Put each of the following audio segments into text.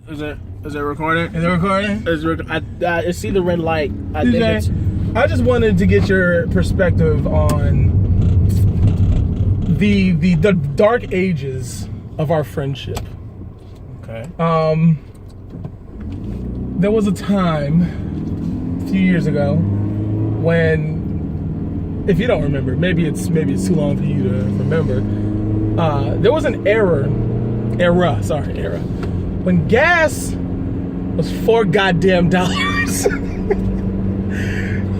Is it recording? Is it recording? I see the red light. I just wanted to get your perspective on the dark ages of our friendship. Okay. There was a time a few years ago when, if you don't remember, maybe it's too long for you to remember. There was an era, when gas was $4 goddamn.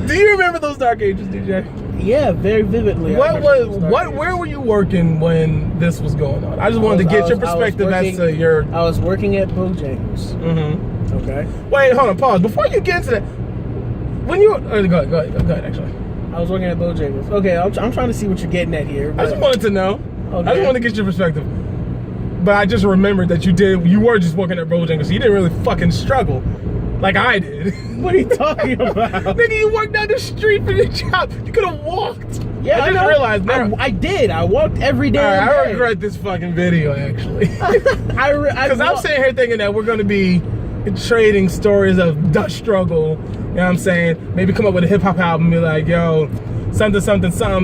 Do you remember those dark ages, DJ? Yeah, very vividly. Where were you working when this was going on? I just wanted to get your perspective as to your. I was working at Bojangles. Mm-hmm. Okay. Wait, hold on, pause. Before you get into that, when you go ahead, actually. I was working at Bojangles. Okay, I'm trying to see what you're getting at here. I just wanted to know. Okay. I just wanted to get your perspective. But I just remembered that you were just working at Bojangles, so you didn't really fucking struggle like I did. What are you talking about? Nigga, you worked down the street for your job. You could have walked. Yeah, I just realized now. I did. I walked every day. I regret this fucking video, actually. Because I'm sitting here thinking that we're going to be trading stories of the struggle. You know what I'm saying? Maybe come up with a hip-hop album and be like, yo, something,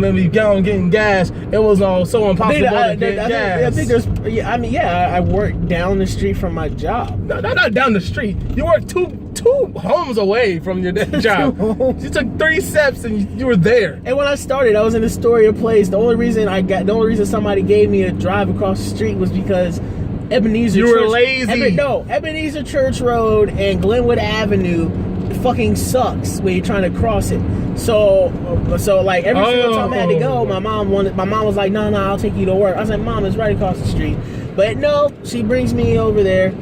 maybe getting gas. It was all so impossible to get gas. I worked down the street from my job. No, not down the street. You worked two homes away from your job. You took 3 steps and you were there. And when I started, I was in Astoria Place. The only reason somebody gave me a drive across the street was because Ebenezer. You were lazy. Ebenezer Church Road and Glenwood Avenue fucking sucks when you're trying to cross it. So like every single time I had to go, my mom was like, no, I'll take you to work. I said, Mom, it's right across the street. But no, she brings me over there.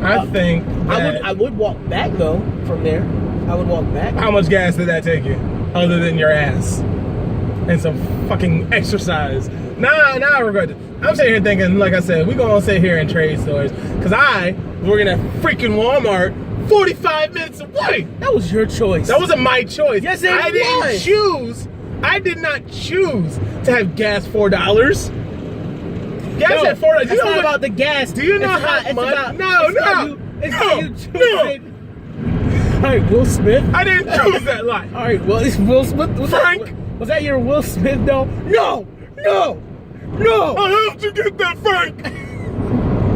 I think I would walk back though from there. I would walk back. How much gas did that take you, other than your ass and some fucking exercise? Nah, I regret it. I'm sitting here thinking, like I said, we're gonna sit here and trade stories. Cause I was working at freaking Walmart 45 minutes away. That was your choice. That wasn't my choice. Yes, it was. I did not choose to have gas $4. Gas at $4. It's not about the gas. Do you know how much? No. All right, Will Smith. I didn't choose that life. All right, well, it's Will Smith. Frank. Was that your Will Smith though? No. I have to get that Frank.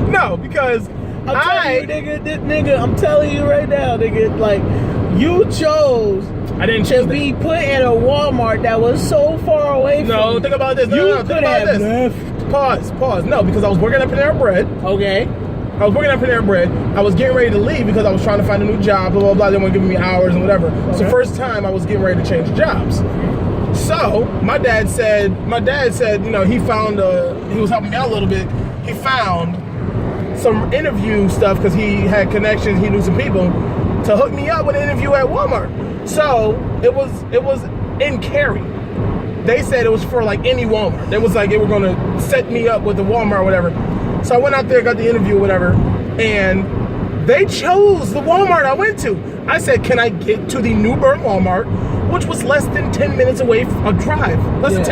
No, because I'm telling you right now, nigga, like, you chose to be put in a Walmart that was so far away from No, think about this. You could have left. Pause. No, because I was working at Panera Bread. Okay. I was working at Panera Bread. I was getting ready to leave because I was trying to find a new job, blah, blah, blah. They weren't giving me hours and whatever. Okay. So first time I was getting ready to change jobs. So my dad said, you know, he was helping me out a little bit. He found some interview stuff because he had connections, he knew some people to hook me up with an interview at Walmart. So it was in Cary. They said it was for like any Walmart. It was like they were gonna set me up with the Walmart or whatever. So I went out there, got the interview or whatever, and they chose the Walmart I went to. I said, can I get to the New Bern Walmart, which was less than 10 minutes away a drive. Less than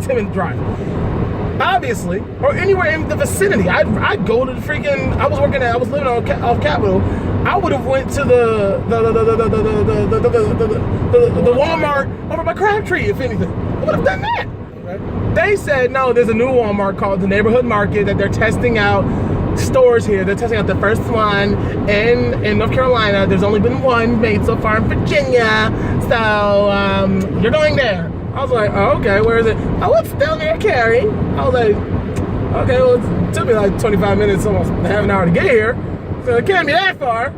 10 minute drive. Obviously, or anywhere in the vicinity. I'd go to the freaking. I was living off Capitol. I would have went to the Walmart over by Crabtree, if anything. I would have done that. Right. They said no. There's a new Walmart called the Neighborhood Market that they're testing out stores here. They're testing out the first one in North Carolina. There's only been one made so far in Virginia. So you're going there. I was like, oh, okay, where is it? Oh, it's down near Cary. I was like, okay, well, it took me like 25 minutes, almost half an hour to get here. So it can't be that far.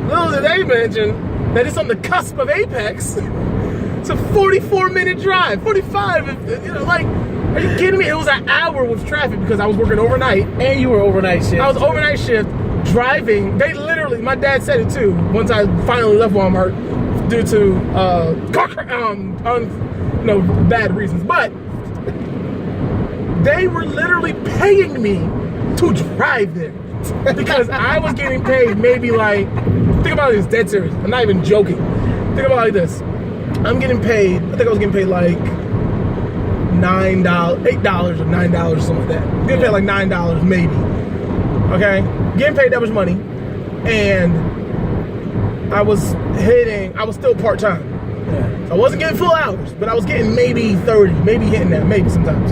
Little did they mention that it's on the cusp of Apex. It's a 44-minute drive, 45, you know, like, are you kidding me? It was an hour with traffic because I was working overnight. And you were overnight shift. I was overnight shift, driving. They literally, my dad said it too, once I finally left Walmart due to bad reasons, but they were literally paying me to drive there because I was getting paid maybe like, think about it, it's dead serious. I'm not even joking. Think about it like this. I'm getting paid, I think I was getting paid like $8 or $9 or something like that. Getting paid like $9 maybe. Okay? Getting paid that much money. and I was still part-time. Yeah. So I wasn't getting full hours, but I was getting maybe 30, maybe hitting that, maybe sometimes.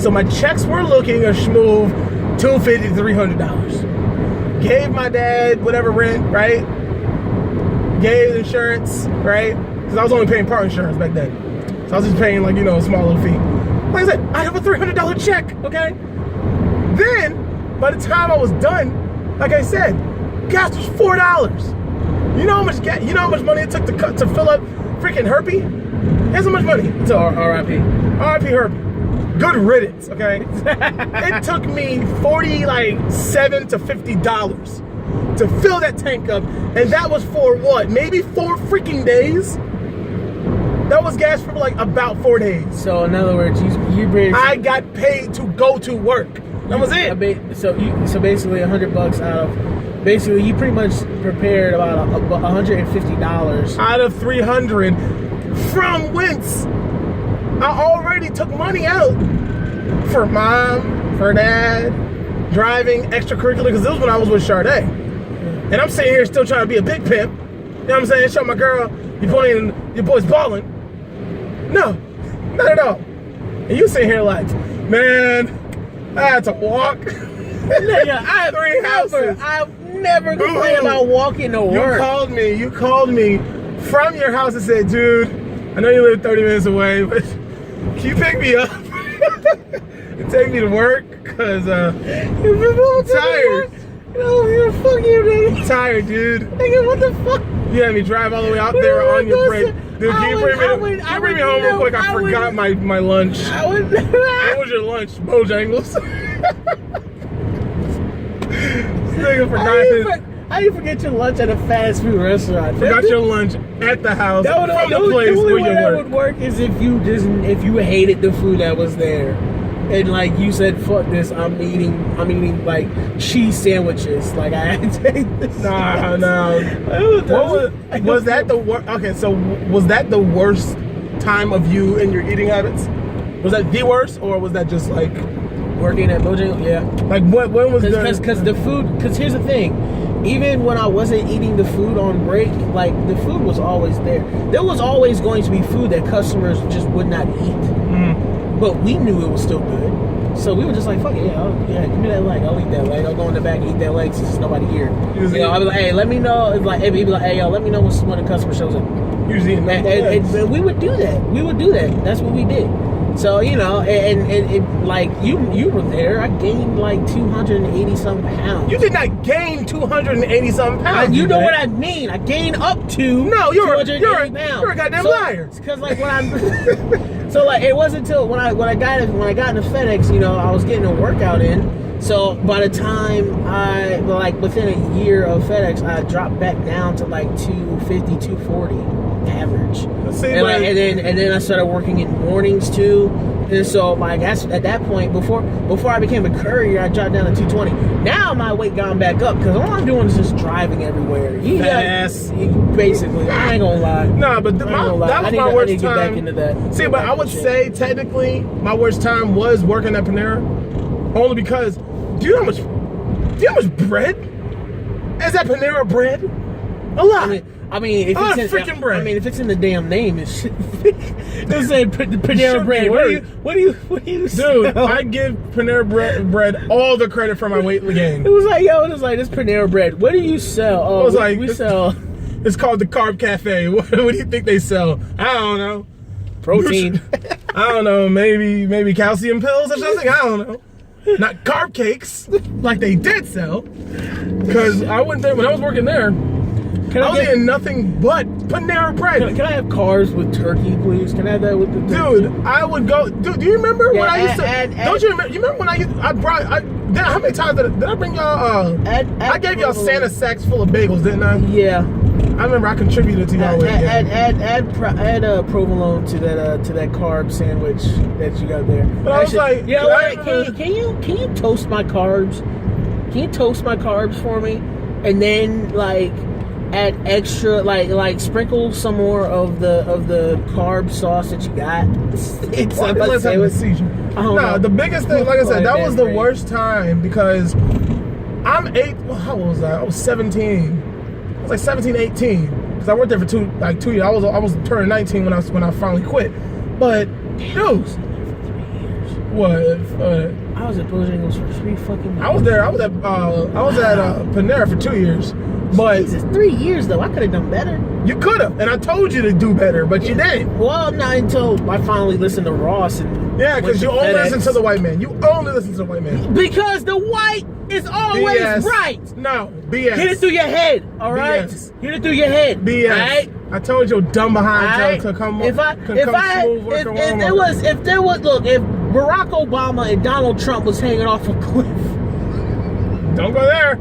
So my checks were looking a schmoove $250 to $300. Gave my dad whatever rent, right? Gave insurance, right? Because I was only paying part insurance back then. So I was just paying like, a small little fee. Like I said, I have a $300 check, okay? Then, by the time I was done, like I said, gas was $4. You know how much money it took to fill up freaking Herpy? Here's how much money it took. R.I.P. R.I.P. Herpy. Good riddance, okay? It took me $47 to $50 to fill that tank up, and that was for what? Maybe 4 freaking days? That was gas for like about 4 days. So in other words, you basically, I got paid to go to work. That was it. So basically $100 out of. Basically, you pretty much prepared about $150 out of 300 from whence I already took money out for mom, for dad, driving, extracurricular, because this was when I was with Sade. And I'm sitting here still trying to be a big pimp. You know what I'm saying? Show my girl, your boy's balling. No, not at all. And you sitting here like, man, I had to walk. Nigga, I've never complained about walking to work. You called me from your house and said, dude, I know you live 30 minutes away, but can you pick me up and take me to work? Because I'm tired. Fuck you, nigga. I'm tired, dude. Nigga, what the fuck? You had me drive all the way out there on your break. Dude, can you bring me home real quick? I forgot my lunch. What was your lunch? Bojangles? Nigga forgot How you forget your lunch at a fast food restaurant? Forgot your lunch at the house from the place where you work. That would work is if you hated the food that was there, and like you said, fuck this, I'm eating like cheese sandwiches. Like I had to take this. No. Was that the worst? Okay, so was that the worst time of you and your eating habits? Was that the worst, or was that just like working at Bojangles? Yeah. Like when was because the food? Because here's the thing. Even when I wasn't eating the food on break, like the food was always there. There was always going to be food that customers just would not eat. But we knew it was still good. So we were just like, fuck it, give me that leg. I'll eat that leg. I'll go in the back and eat that leg since there's nobody here. I'll be like, hey, let me know. It's like, he'd be like, hey, yo, let me know when the customer shows up. Usually, and we would do that. That's what we did. So, and like you were there. I gained like 280 something pounds. You did not gain 280 something pounds. You know what I mean? I gained up to 280 pounds. You're a goddamn liar. Because like when I'm so like it wasn't until when I got into FedEx, I was getting a workout in. So by the time within a year of FedEx, I dropped back down to like 250, 240 average. And then I started working in mornings too. And so like at that point, before I became a courier, I dropped down to 220. Now my weight gone back up because all I'm doing is just driving everywhere. Basically, I ain't gonna lie. No, but that was my worst time. Get back into that. See, but I would say technically my worst time was working at Panera, only because do you know how much bread is that Panera bread? A lot. I mean, if it's in the damn name, it's Let's say Panera Bread. What do you Dude, sell? I give Panera Bread all the credit for my weight gain. It was like, this Panera Bread. What do you sell? Oh, we sell. It's called the Carb Cafe. What do you think they sell? I don't know. Protein. I don't know. Maybe calcium pills or something. I don't know. Not carb cakes like they did sell. Because I went there when I was working there. I was eating nothing but Panera Bread. Can I have carbs with turkey, please? Can I have that with the turkey? Dude, I would go. Dude, do you remember when I used to? Don't you remember? You remember when I brought? How many times did I bring y'all? I gave y'all Santa sacks full of bagels, didn't I? Yeah. I remember I contributed to y'all. Add provolone to that carb sandwich that you got there. But I was like, can you toast my carbs? Can you toast my carbs for me? And then like add extra like sprinkle some more of the carb sauce that you got. Let's have a seizure. No, the biggest thing, like I said, that was the worst time because I'm 8. Well, how old was I? I was 17. I was like 17, 18. Because I worked there for 2 years. I was turning 19 when I finally quit. But dude, what? I was at Bojangles for 3 fucking years. I was at Panera for 2 years. But Jesus, 3 years though. I could have done better. you could have, and I told you to do better, but you didn't. Well, not until I finally listened to Ross and Yeah, because you only FedEx. listen to the white man. You only listen to the white man. Because the white is always BS. right. No, BS. Get it through your head, all right? BS. Get it through your head, BS. all right? I told your dumb behind Alright. to come. If there was look, if Barack Obama and Donald Trump was hanging off a cliff, Don't go there.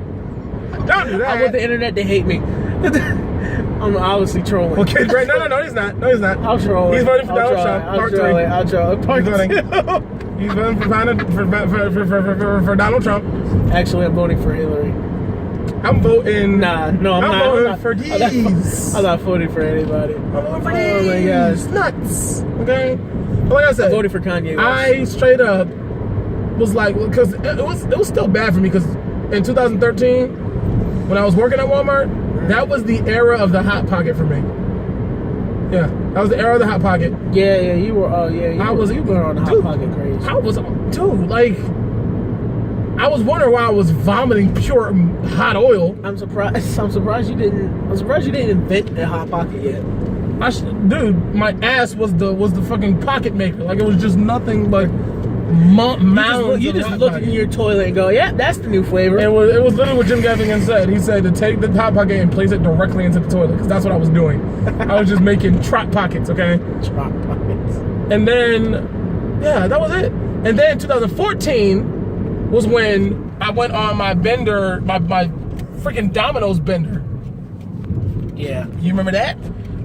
Don't do that. I want the internet to hate me. I'm obviously trolling. Okay, right? No, he's not. No, he's not. I'll troll. He's voting for Donald Trump. I'll Part troll 3. it. I'll troll it. Part He's voting. 2. He's voting for Donald Trump. Actually, I'm voting for Hillary. I'm voting. Nah, no, I'm not. voting I'm not, for I'm not- these. I'm not voting for anybody. I'm voting for Oh my these. gosh. Nuts. Okay. But like I said, I'm voting for Kanye West. I straight up was like, because it was still bad for me, because in 2013, when I was working at Walmart, that was the era of the Hot Pocket for me. Yeah, that was the era of the Hot Pocket. Yeah, you were. Oh, yeah, you were on the Hot dude, Pocket craze. I was, dude, like, I was wondering why I was vomiting pure hot oil. I'm surprised you didn't invent the Hot Pocket yet. Dude, my ass was the fucking pocket maker. Like, it was just nothing but mounds. You just look in your toilet and go, yeah, that's the new flavor. It was literally what Jim Gaffigan said. He said to take the Hot Pocket and place it directly into the toilet, because that's what I was doing. I was just making trot pockets, okay? Trot pockets. And then, yeah, that was it. And then 2014 was when I went on my bender, my freaking Domino's bender. Yeah. You remember that?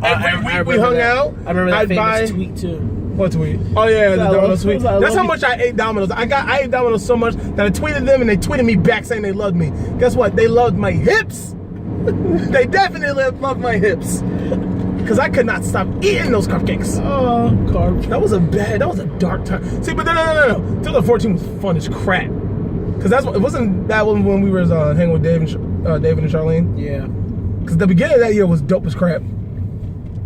Every week we remember hung that. out. I remember that I'd famous buy- tweet too. What tweet? Oh yeah, the Domino's tweet. I That's love how you. much I ate Domino's. I ate Domino's so much that I tweeted them and they tweeted me back saying they loved me. Guess what? They loved my hips. They definitely loved my hips. Because I could not stop eating those cupcakes. Oh, carbs. That was a dark time. See, but no. 2014 was fun as crap. Because it wasn't that one when we were hanging with David and Charlene. Yeah. Because the beginning of that year was dope as crap.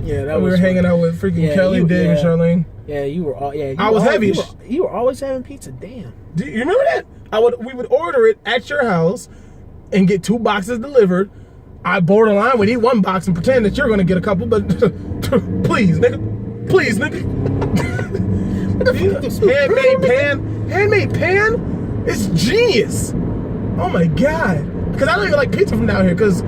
Yeah, that And we was were hanging out with freaking Kelly, Dave, and Charlene. Yeah, you were all. Yeah, I was heavy. You were always having pizza. Damn. Do you remember that? We would order it at your house and get 2 boxes delivered. I borderline would eat 1 box and pretend that you're gonna get a couple, but please, nigga. Handmade pan? It's genius. Oh my god. Because I don't even like pizza from down here, because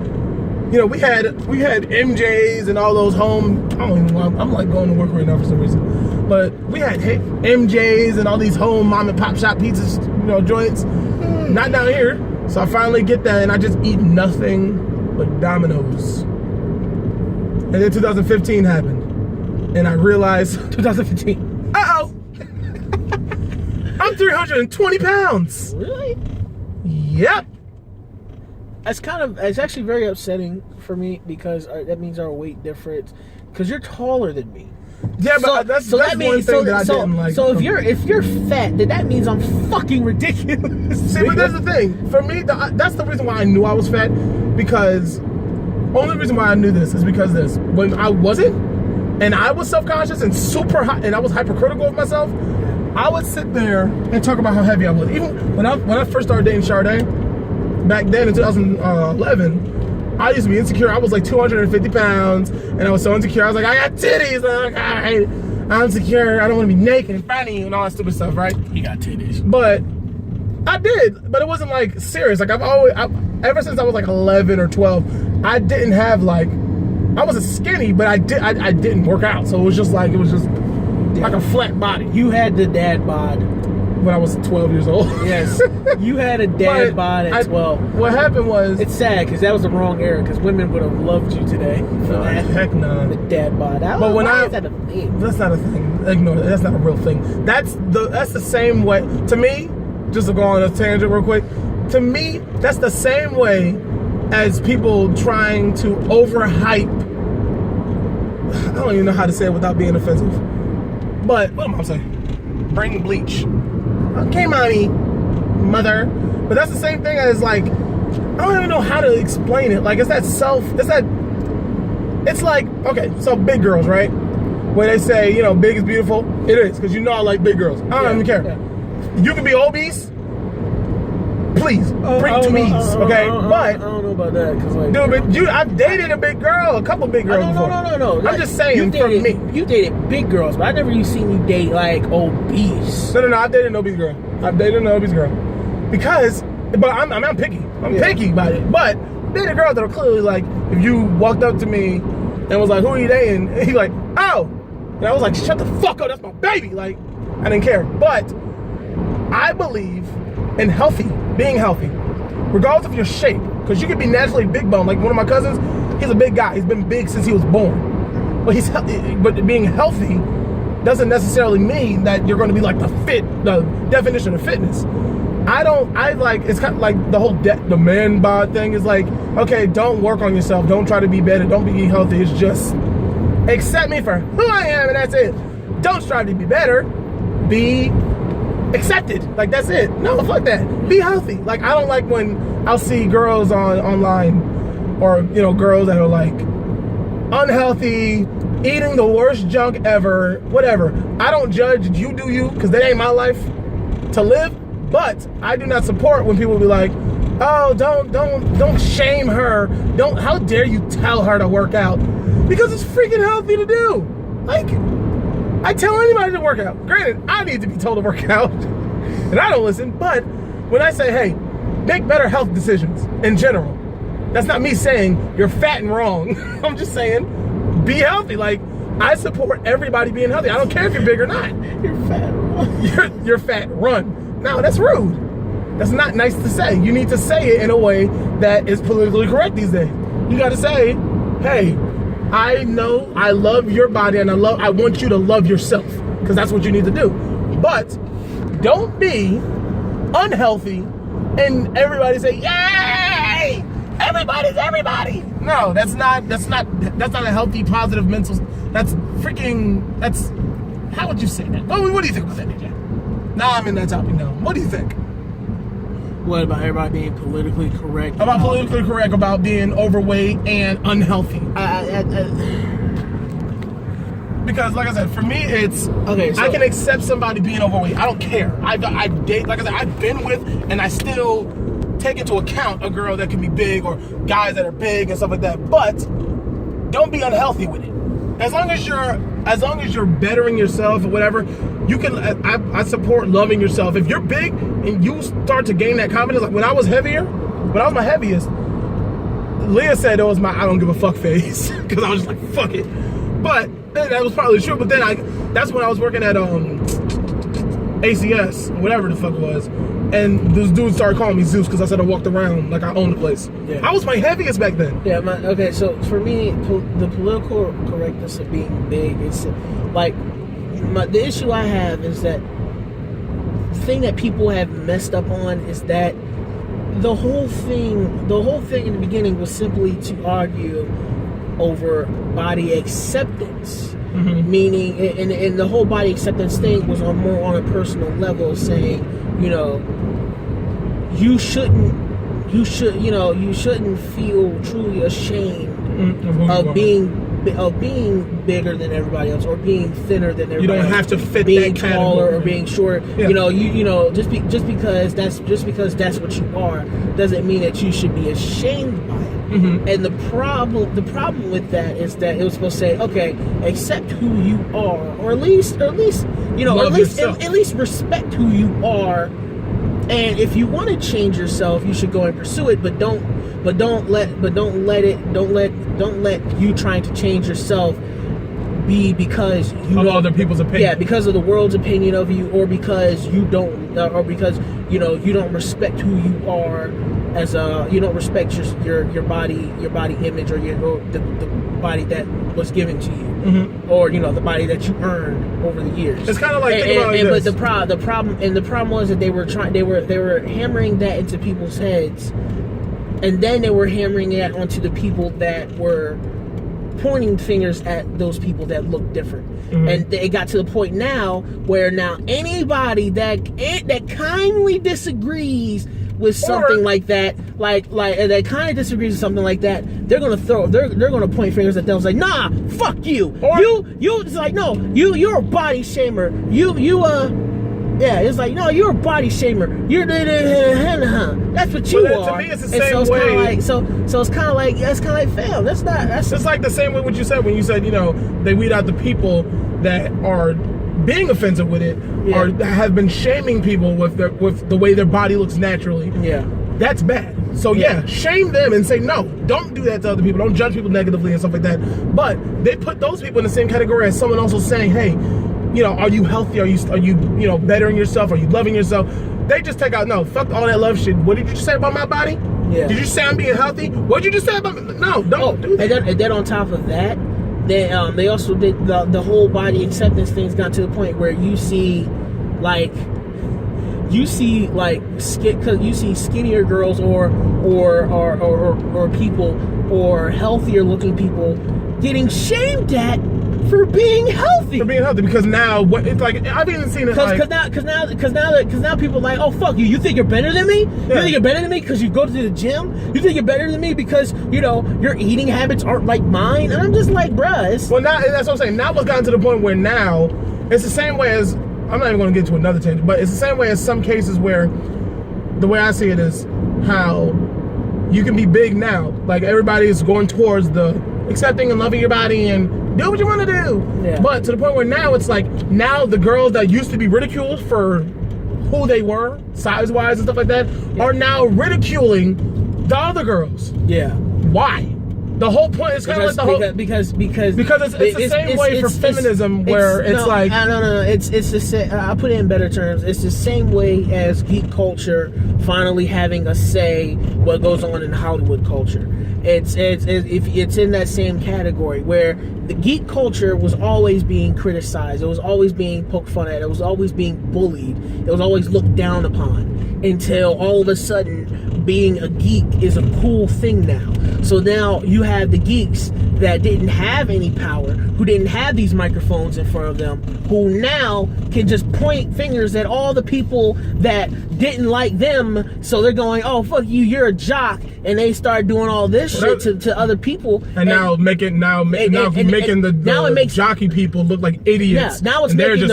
you know, we had MJ's and all those home. I don't even know. I'm like going to work right now for some reason. But we had MJ's and all these home mom and pop shop pizzas, joints. Not down here. So I finally get that, and I just eat nothing but Domino's. And then 2015 happened, and I realized 2015. uh-oh, I'm 320 pounds. Really? Yep. It's actually very upsetting for me, because that means our weight difference. Because you're taller than me. Yeah, but that's one thing that I didn't like. So if you're fat, then that means I'm fucking ridiculous. See, but that's the thing. For me, that's the reason why I knew I was fat. Because only reason why I knew this is because this. When I wasn't, and I was self-conscious and super high, and I was hypercritical of myself, I would sit there and talk about how heavy I was. Even when I first started dating Sade, back then in 2011. I used to be insecure. I was like 250 pounds, and I was so insecure. I was like, I got titties. I'm insecure. I don't want to be naked in front of you and all that stupid stuff, right? You got titties. But I did. But it wasn't like serious. Like ever since I was like 11 or 12, I didn't have like, I wasn't skinny, but I didn't work out. So it was just like a flat body. You had the dad bod. When I was 12 years old. Yes. You had a dad bod at 12. What happened was... It's sad, because that was the wrong era, because women would have loved you today for that. Heck no. The dad bod. But when is that a thing? That's not a thing. Ignore that. That's not a real thing. That's the same way... To me, just to go on a tangent real quick, to me, that's the same way as people trying to overhype... I don't even know how to say it without being offensive. But, what am I saying? Bring bleach. Okay, mommy, mother. But that's the same thing as like I don't even know how to explain it. Like, it's like, okay, so big girls, right? Where they say, you know, big is beautiful. It is, because you know I like big girls. I don't even care. Yeah. You can be obese. Please, bring to me, okay? But I don't know about that, cause like, dude, I've dated a big girl, a couple big girls before. No. I'm just saying, for me, you dated big girls, but I never seen you date like obese. No, I've dated an obese girl. Because, but I'm picky. I'm picky about it. But dated girls that are clearly like, if you walked up to me and was like, "Who are you dating?" And he's like, "Oh," and I was like, "Shut the fuck up, that's my baby." Like, I didn't care. But I believe in being healthy, regardless of your shape, because you could be naturally big bone. Like one of my cousins, he's a big guy. He's been big since he was born. But being healthy doesn't necessarily mean that you're going to be like the definition of fitness. It's kind of like the whole the man bod thing is like, okay, don't work on yourself. Don't try to be better. Don't be healthy. It's just accept me for who I am, and that's it. Don't strive to be better. Be accepted. Like, that's it. No, fuck that. Be healthy. Like, I don't like when I'll see girls online, or, you know, girls that are like unhealthy, eating the worst junk ever, whatever. I don't judge. You do you, because that ain't my life to live. But I do not support when people be like, "Oh, don't shame her. How dare you tell her to work out?" Because it's freaking healthy to do. Like, I tell anybody to work out. Granted, I need to be told to work out, and I don't listen. But when I say, "Hey, make better health decisions in general," that's not me saying you're fat and wrong. I'm just saying, be healthy. Like, I support everybody being healthy. I don't care if you're big or not. You're fat and wrong. You're fat. Run. No, that's rude. That's not nice to say. You need to say it in a way that is politically correct these days. You got to say, "Hey, I know I love your body, and I want you to love yourself," because that's what you need to do. But don't be unhealthy and everybody say, "Yay! Everybody's everybody." No, that's not a healthy, positive mental. That's how would you say that? What do you think about that, DJ? Now I'm in that topic now. What do you think? What about everybody being politically correct? About politically correct, about being overweight and unhealthy. Because, like I said, for me, it's okay. So, I can accept somebody being overweight. I don't care. I date, like I said, I've been with, and I still take into account a girl that can be big or guys that are big and stuff like that. But don't be unhealthy with it. As long as you're bettering yourself or whatever, you can. I support loving yourself. If you're big and you start to gain that confidence, like when I was my heaviest, Leah said it was my "I don't give a fuck" phase, because I was just like, fuck it. But that was probably true. But then that's when I was working at ACS, whatever the fuck it was, and this dude started calling me Zeus because I said I walked around like I owned the place. Yeah. I was my heaviest back then. Yeah. Okay. So for me, the political correctness of being big is like the issue I have is that the thing that people have messed up on is that the whole thing in the beginning was simply to argue over body acceptance. Mm-hmm. Meaning, and the whole body acceptance thing was more on a personal level, saying, you know, you shouldn't feel truly ashamed of being bigger than everybody else, or being thinner than everybody else. You don't have to fit being that taller category. Or being short. Yeah. You know, just because that's what you are doesn't mean that you should be ashamed by it. Mm-hmm. And the problem with that is that it was supposed to say, okay, accept who you are, or at least at least respect who you are. And if you want to change yourself, you should go and pursue it, but don't let you trying to change yourself be because you of other people's opinion. Yeah, because of the world's opinion of you, or because you don't respect who you are as you don't respect your body image, or the body that was given to you, mm-hmm. or the body that you earned over the years. It's kind of like but the problem was that they were hammering that into people's heads, and then they were hammering it onto the people that were pointing fingers at those people that look different. Mm-hmm. And it got to the point now where anybody that kindly disagrees with something like that, like that kind of disagrees with something like that, they're gonna point fingers at them. It's like, nah, fuck you. Or, you. It's like, no, you're a body shamer. Yeah, it's like, no, you're a body shamer. You're that's what you are. To me, it's the same so it's way. So it's kind of like fam. That's it's like the same way what you said when you said, they weed out the people that are being offensive with it, or have been shaming people with the way their body looks naturally. Yeah, that's bad. So shame them and say, no, don't do that to other people. Don't judge people negatively and stuff like that. But they put those people in the same category as someone else saying, hey, are you healthy? Are you bettering yourself? Are you loving yourself? They just take out, no, fuck all that love shit. What did you say about my body? Yeah. Did you say I'm being healthy? What did you just say about me? No, don't do that. And then on top of that, they also did the whole body acceptance things got to the point where you see skinnier girls or people or healthier looking people getting shamed at for being healthy. Because now it's like I've even seen it because now people are like, oh fuck you. You think you're better than me? You think you're better than me because you go to the gym? You think you're better than me because your eating habits aren't like mine? And I'm just like, bruh. Well, now that's what I'm saying. Now it's gotten to the point where now it's the same way as, I'm not even going to get to another tangent, but it's the same way as some cases where the way I see it is how you can be big now. Like everybody is going towards the accepting and loving your body and do what you want to do. Yeah. But to the point where now it's like, now the girls that used to be ridiculed for who they were, size-wise and stuff like that, are now ridiculing the other girls. Yeah. Why? The whole point is kind of like the whole... Because it's the same way for feminism where it's like... No. It's the same... I'll put it in better terms. It's the same way as geek culture finally having a say what goes on in Hollywood culture. It's in that same category where the geek culture was always being criticized. It was always being poked fun at. It was always being bullied. It was always looked down upon until all of a sudden being a geek is a cool thing now. So now you have the geeks that didn't have any power, who didn't have these microphones in front of them, who now can just point fingers at all the people that didn't like them. So they're going, oh, fuck you, you're a jock. And they start doing all this shit to other people. And now making the jockey people look like idiots. Yeah, now it's making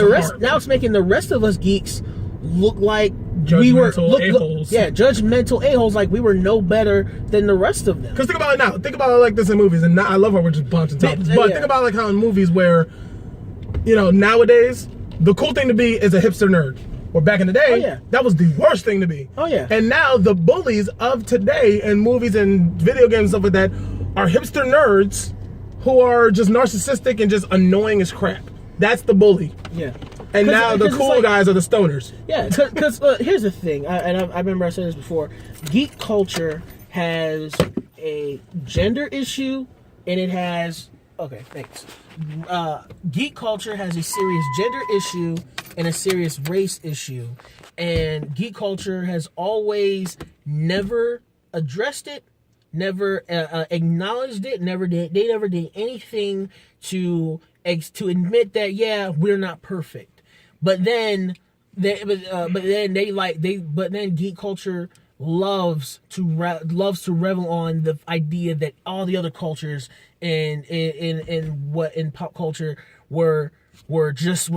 the rest of us geeks look like judgmental a-holes, like we were no better than the rest of them. Because think about it now. Think about it like this in movies, and I love how we're just bouncing topics. But think about like how in movies where, nowadays the cool thing to be is a hipster nerd. Or back in the day, that was the worst thing to be. Oh yeah. And now the bullies of today in movies and video games and stuff like that are hipster nerds who are just narcissistic and just annoying as crap. That's the bully. Yeah. And now the cool guys are the stoners. Yeah, because here's the thing, I remember I said this before. Geek culture has a gender issue, and it has... Okay, thanks. Geek culture has a serious gender issue and a serious race issue. And geek culture has always never addressed it, never acknowledged it, they never did anything to admit that, yeah, we're not perfect. But then geek culture loves to revel on the idea that all the other cultures in pop culture were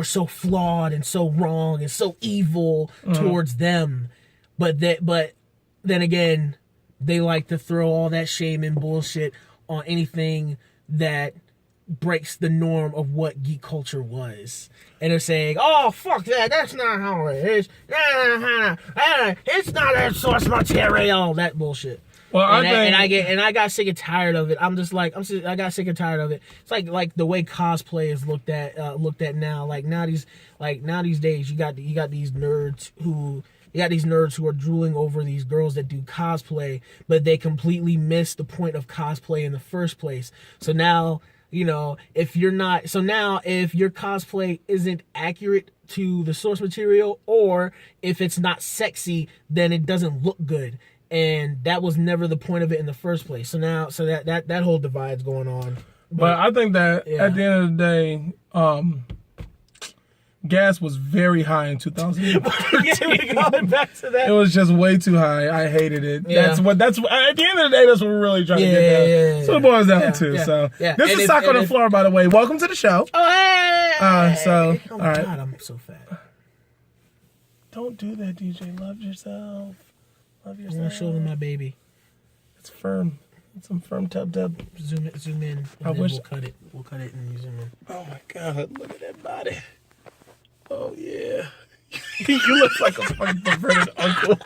so flawed and so wrong and so evil towards them. But then again, they like to throw all that shame and bullshit on anything that breaks the norm of what geek culture was. And they're saying, oh, fuck that, that's not how it is. It's not a source material, that bullshit. Well, I got sick and tired of it. I got sick and tired of it. It's like the way cosplay is looked at now. Like nowadays days, you got these nerds who are drooling over these girls that do cosplay, but they completely miss the point of cosplay in the first place. So now, if your cosplay isn't accurate to the source material, or if it's not sexy, then it doesn't look good. And that was never the point of it in the first place. So that whole divide's going on. But I think that at the end of the day, Gas was very high in 2013. Yeah, we're going back to that. It was just way too high. I hated it. Yeah. That's at the end of the day, that's what we're really trying to get down. Yeah. So it boils down Yeah, to. yeah, So yeah. this And is if- Sock on and the if- Floor, by the way. Welcome to the show. Oh, hey! So, Oh, all right. God, I'm so fat. Don't do that, DJ. Love yourself. Love I'm gonna yourself. show them my baby. It's firm. It's some firm tub. Zoom in. And I then wish- we'll cut it. We'll cut it and you zoom in. Oh my God! Look at that body. Oh yeah. You look like a fucking perverted uncle.